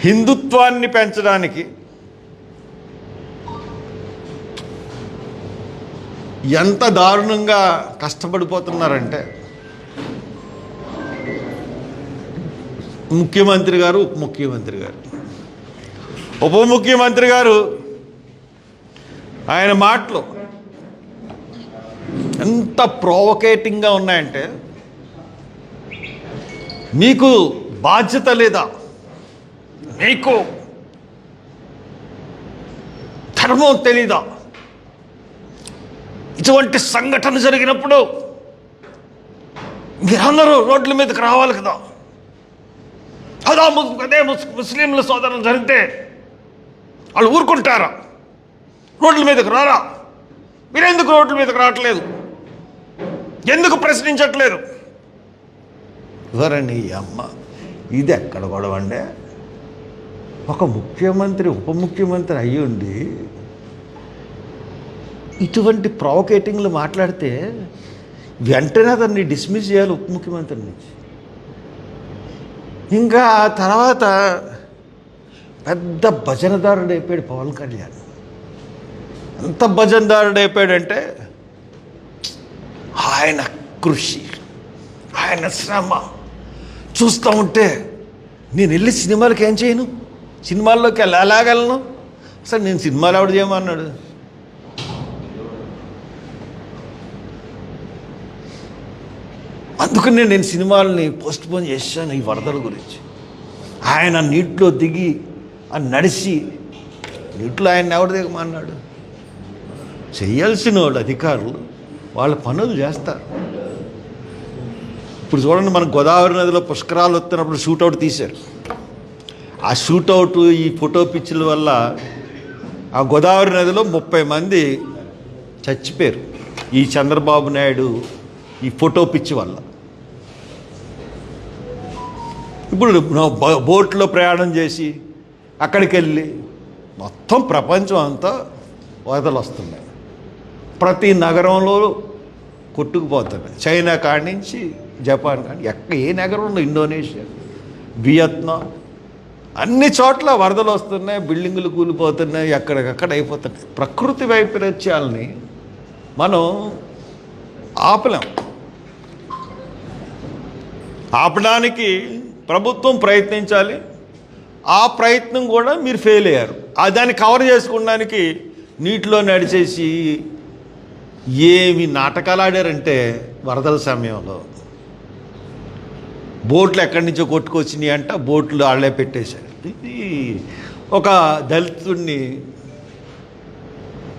హిందుత్వాన్ని పెంచడానికి ఎంత దారుణంగా కష్టపడిపోతున్నారంటే ముఖ్యమంత్రి గారు, ఉప ముఖ్యమంత్రి గారు ఆయన మాటలు ఎంత ప్రొవొకేటింగ్గా ఉన్నాయంటే, మీకు బాధ్యత లేదా, మీకు ధర్మం తెలీదా, ఇటువంటి సంఘటన జరిగినప్పుడు మీరందరూ రోడ్ల మీదకి రావాలి కదా, అదే ముస్లింల సోదరులు జరిగితే వాళ్ళు ఊరుకుంటారా, రోడ్ల మీదకి రారా, మీరెందుకు రోడ్ల మీదకి రావట్లేదు, ఎందుకు ప్రశ్నించట్లేదు? ఎవరండి ఈ అమ్మ? ఇది ఎక్కడ గొడవండి? ఒక ముఖ్యమంత్రి ఉప ముఖ్యమంత్రి అయ్యి ఉండి ఇటువంటి ప్రొవొకేటింగ్లు మాట్లాడితే వెంటనే అతన్ని డిస్మిస్ చేయాలి ఉప ముఖ్యమంత్రి నుంచి. ఇంకా తర్వాత పెద్ద భజనదారుడు అయిపోయాడు పవన్ కళ్యాణ్. ఎంత భజనదారుడు అయిపోయాడంటే ఆయన కృషి, ఆయన శ్రమ చూస్తూ ఉంటే నేను వెళ్ళి సినిమాలకి ఏం చేయను, సినిమాల్లోకి ఎలాగలను, అసలు నేను సినిమాలు ఎవడు చేయమన్నాడు? అందుకనే నేను సినిమాలని పోస్ట్పోన్ చేశాను ఈ వరదల గురించి. ఆయన నీటిలో దిగి నడిచి, నీటిలో ఆయన ఎవడు దిగమన్నాడు? చేయాల్సిన వాళ్ళు అధికారులు వాళ్ళ పనులు చేస్తారు. ఇప్పుడు చూడండి, మన గోదావరి నదిలో పుష్కరాలు వస్తున్నప్పుడు షూటౌట్ తీశారు. ఆ షూటౌట్, ఈ ఫోటో పిచ్చుల వల్ల ఆ గోదావరి నదిలో 30 మంది చచ్చిపోయారు. ఈ చంద్రబాబు నాయుడు ఈ ఫోటో పిచ్చి వల్ల. ఇప్పుడు బోట్లో ప్రయాణం చేసి అక్కడికి వెళ్ళి మొత్తం ప్రపంచం అంతా వరదలు వస్తున్నాయి. ప్రతి నగరంలో కొట్టుకుపోతున్నాయి. చైనా కాడి నుంచి జపాన్ కాడి, ఏ నగరంలో, ఇండోనేషియా, వియత్నాం, అన్ని చోట్ల వరదలు వస్తున్నాయి, బిల్డింగులు కూలిపోతున్నాయి, ఎక్కడికక్కడ అయిపోతున్నాయి. ప్రకృతి వైపరీత్యాలని మనం ఆపడానికి ప్రభుత్వం ప్రయత్నించాలి. ఆ ప్రయత్నం కూడా మీరు ఫెయిల్ అయ్యారు. దాన్ని కవర్ చేసుకోవడానికి నీటిలో నడిచేసి ఏమి నాటకాలు ఆడారంటే, వరదల సమయంలో బోట్లు ఎక్కడి నుంచో కొట్టుకొచ్చినాయి అంట, బోట్లు వాళ్ళే పెట్టేశారు. ఇది ఒక దళితుడిని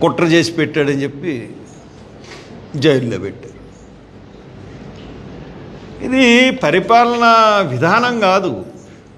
కుట్ర చేసి పెట్టాడని చెప్పి జైల్లో పెట్టారు. ఇది పరిపాలనా విధానం కాదు.